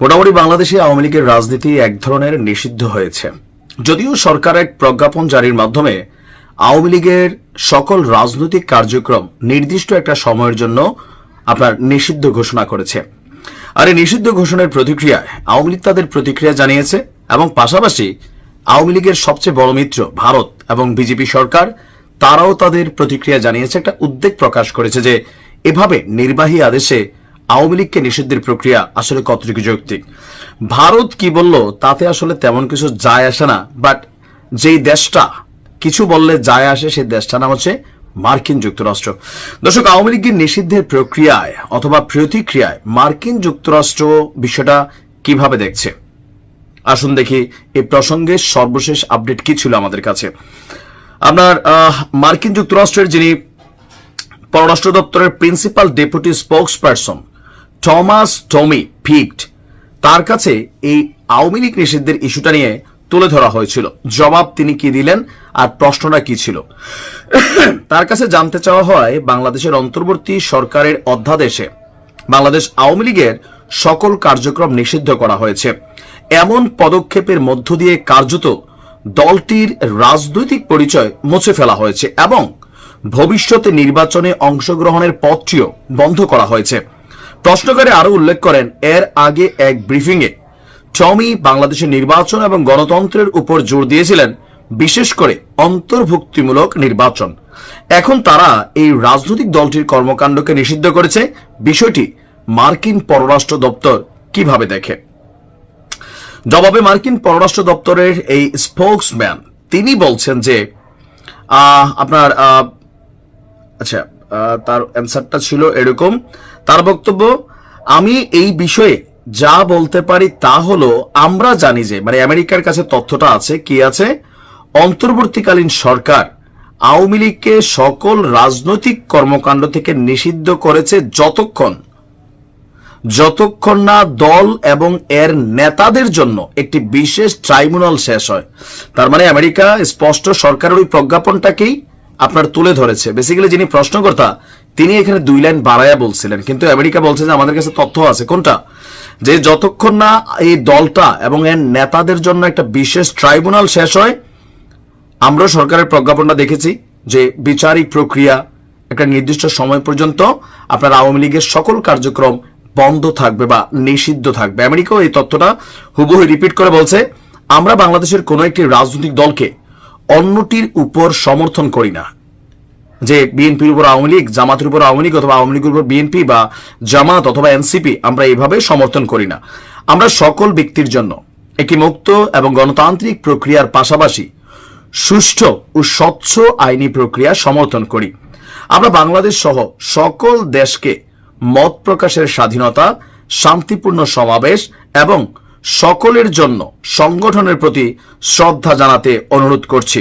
মোটামুটি বাংলাদেশে আওয়ামী লীগের রাজনীতি এক ধরনের নিষিদ্ধ হয়েছে। যদিও সরকার এক প্রজ্ঞাপন জারির মাধ্যমে আওয়ামী লীগের সকল রাজনৈতিক কার্যক্রম নির্দিষ্ট একটা সময়ের জন্য আপনার নিষিদ্ধ ঘোষণা করেছে। আর এই নিষিদ্ধ ঘোষণার প্রতিক্রিয়ায় আওয়ামী লীগ তাদের প্রতিক্রিয়া জানিয়েছে এবং পাশাপাশি আওয়ামী লীগের সবচেয়ে বড় মিত্র ভারত এবং বিজেপি সরকার তারাও তাদের প্রতিক্রিয়া জানিয়েছে, একটা উদ্বেগ প্রকাশ করেছে যে এভাবে নির্বাহী আদেশে আওয়ামী লীগকে নিষিদ্ধের প্রক্রিয়া আসলে কতটুকু যৌক্তিক। ভারত কি বলল তাতে আসলে তেমন কিছু যায় আসে না, বাট যেই দেশটা কিছু বললে যায় আসে সেই দেশটার নাম হচ্ছে মার্কিন যুক্তরাষ্ট্র। দর্শক, আওয়ামী লীগের নিষিদ্ধের প্রক্রিয়ায় অথবা প্রতিক্রিয়ায় মার্কিন যুক্তরাষ্ট্র বিষয়টা কিভাবে দেখছে, আসুন দেখি এই প্রসঙ্গে সর্বশেষ আপডেট কি ছিল আমাদের কাছে। আপনার মার্কিন যুক্তরাষ্ট্রের যিনি পররাষ্ট্র দপ্তরের প্রিন্সিপাল ডেপুটি স্পোকস পারসন টমি ফিক্ট, তার কাছে এই আওয়ামী লীগ নিষিদ্ধের ইস্যুটা নিয়ে তুলে ধরা হয়েছিল। জবাব তিনি কি দিলেন আর প্রশ্নটা কি ছিল তার কাছে জানতে চাওয়া হয়, বাংলাদেশের অন্তর্বর্তী সরকারের অধ্যাদেশে বাংলাদেশ আওয়ামী লীগের সকল কার্যক্রম নিষিদ্ধ করা হয়েছে। এমন পদক্ষেপের মধ্য দিয়ে কার্যত দলটির রাজনৈতিক পরিচয় মুছে ফেলা হয়েছে এবং ভবিষ্যতে নির্বাচনে অংশগ্রহণের পথটিও বন্ধ করা হয়েছে। প্রশ্নকারী আরো উল্লেখ করেন, এর আগে এক ব্রিফিংয়ে টমি বাংলাদেশের নির্বাচন এবং গণতন্ত্রের উপর জোর দিয়েছিলেন, বিশেষ করে অন্তর্ভুক্তিমূলক নির্বাচন। এখন তারা এই রাজনৈতিক দলটির কর্মকাণ্ডকে নিষিদ্ধ করেছে। বিষয়টি মার্কিন পররাষ্ট্র দপ্তর কিভাবে দেখে? জবাবে মার্কিন পররাষ্ট্র দপ্তরের এই স্পোকসম্যান তিনি বলছেন যে আপনার তার অ্যান্সারটা ছিল এরকম। তার বক্তব্য, আমি এই বিষয়ে যা বলতে পারি তা হলো, আমরা জানি যে মানে আমেরিকার কাছে তথ্যটা আছে, কি আছে, অন্তর্বর্তীকালীন সরকার আওয়ামী লীগকে সকল রাজনৈতিক কর্মকাণ্ড থেকে নিষিদ্ধ করেছে যতক্ষণ না দল এবং এর নেতাদের জন্য একটি বিশেষ ট্রাইব্যুনাল শেষ হয়। তার মানে আমেরিকা স্পষ্ট সরকারের ওই প্রজ্ঞাপনটাকেই আপনার তুলে ধরেছে। বেসিক্যালি যিনি প্রশ্নকর্তা তিনি এখানে 2 লাইন বাড়াইয়া বলছিলেন, কিন্তু আমেরিকা বলছে যে আমাদের কাছে তথ্য আছে। কোনটা? যে যতক্ষণ না এই দলটা এবং এর নেতাদের জন্য একটা বিশেষ ট্রাইব্যুনাল শেষ হয়, আমরা সরকারের প্রজ্ঞাপনটা দেখেছি যে বিচারিক প্রক্রিয়া একটা নির্দিষ্ট সময় পর্যন্ত আপনার আওয়ামী লীগের সকল কার্যক্রম বন্ধ থাকবে বা নিষিদ্ধ থাকবে। আমেরিকাও এই তথ্যটা হুবহু রিপিট করে বলছে, আমরা বাংলাদেশের কোনো একটি রাজনৈতিক দলকে অন্যটির উপর সমর্থন করি না। যে বিএনপির উপর আওয়ামী লীগ, জামাতের উপর আওয়ামী লীগ অথবা আওয়ামী লীগের উপর বিএনপি বা জামাত অথবা এনসিপি, আমরা এইভাবে সমর্থন করি না। আমরা সকল ব্যক্তির জন্য একটি মুক্ত এবং গণতান্ত্রিক প্রক্রিয়ার পাশাপাশি সুষ্ঠু ও স্বচ্ছ আইনি প্রক্রিয়া সমর্থন করি। আমরা বাংলাদেশ সহ সকল দেশকে মত প্রকাশের স্বাধীনতা, শান্তিপূর্ণ সমাবেশ এবং সকলের জন্য সংগঠনের প্রতি শ্রদ্ধা জানাতে অনুরোধ করছি।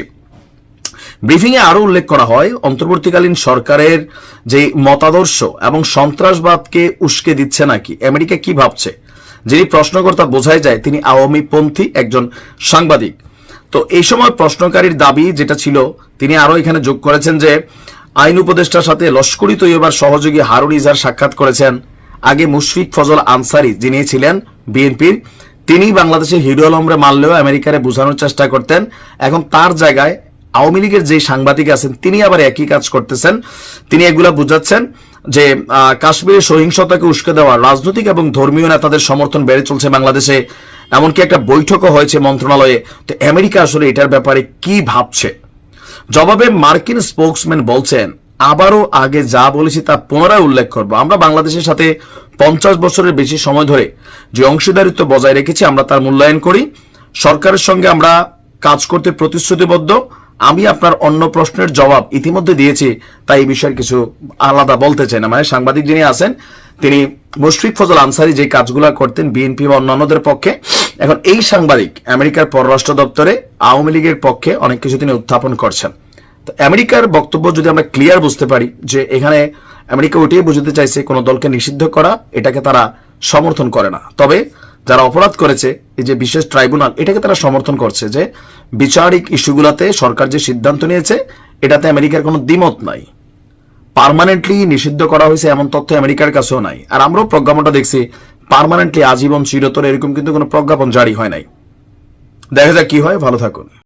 ব্রিফিংয়ে আরো উল্লেখ করা হয়, অন্তর্বর্তীকালীন সরকারের যে মতাদর্শ এবং সন্ত্রাসবাদকে উস্কে দিচ্ছে নাকি আমেরিকা কি ভাবছে। যিনি প্রশ্নকর্তা বোঝাই যায় তিনি আওয়ামী পন্থী একজন সাংবাদিক। তো এই সময় প্রশ্নকারীর দাবি যেটা ছিল, তিনি আরো এখানে যোগ করেছেন যে আইন উপদেষ্টার সাথে লস্করি তৈয়বার সহযোগী হারুন ইজার সাক্ষাৎ করেছেন। আগে মুশফিক ফজল আনসারি যিনি ছিলেন বিএনপির, তিনি বাংলাদেশে হিরো আলমরে মারলেও আমেরিকারে বোঝানোর চেষ্টা করতেন। এখন তার জায়গায় আওয়ামী লীগের যে সাংবাদিক আছেন তিনি আবার একই কাজ করতেছেন। তিনি এগুলা বুঝাচ্ছেন যে কাশ্মীরের সহিংসতাকে উস্কে দেওয়া রাজনৈতিক এবং ধর্মীয় নেতাদের সমর্থন বেড়ে চলছে বাংলাদেশে, এমনকি একটা বৈঠকও হয়েছে মন্ত্রণালয়ে। তো আমেরিকা আসলে এটার ব্যাপারে কি ভাবছে? জবাবে মার্কিন স্পোকসম্যান বলছেন, আবারও আগে যা বলেছি তা পুনরায় উল্লেখ করব, আমরা বাংলাদেশের সাথে 50 বছরের বেশি সময় ধরে যে অংশীদারিত্ব বজায় রেখেছি আমরা তার মূল্যায়ন করি। সরকারের সঙ্গে আমরা কাজ করতে প্রতিশ্রুতিবদ্ধ। আমি আপনার অন্য প্রশ্নের জবাব ইতিমধ্যে দিয়েছি, তাই এই বিষয়ে কিছু আলাদা বলতে চাই না। মানে সাংবাদিক যিনি আছেন তিনি মুশফিক ফজল আনসারি যে কাজগুলো করতেন বিএনপি বা অন্যান্যদের পক্ষে, এখন এই সাংবাদিক আমেরিকার পররাষ্ট্র দপ্তরে আওয়ামী লীগের পক্ষে অনেক কিছু তিনি উত্থাপন করছেন। তো আমেরিকার বক্তব্য যদি আমরা ক্লিয়ার বুঝতে পারি যে এখানে আমেরিকা ওইটাই বুঝতে চাইছে কোন দলকে নিষিদ্ধ করা এটাকে তারা সমর্থন করে না, তবে যারা অপরাধ করেছে এই যে বিশেষ ট্রাইব্যুনাল এটাকে তারা সমর্থন করছে। যে বিচারিক ইস্যুগুলোতে সরকার যে সিদ্ধান্ত নিয়েছে এটাতে আমেরিকার কোনো দ্বিমত নাই। পার্মানেন্টলি নিষিদ্ধ করা হয়েছে এমন তথ্য আমেরিকার কাছেও নাই। আর আমরাও প্রজ্ঞাপনটা দেখছি পার্মানেন্টলি আজীবন চিরতর এরকম কিন্তু কোনো প্রজ্ঞাপন জারি হয় নাই। দেখা যাক কি হয়। ভালো থাকুন।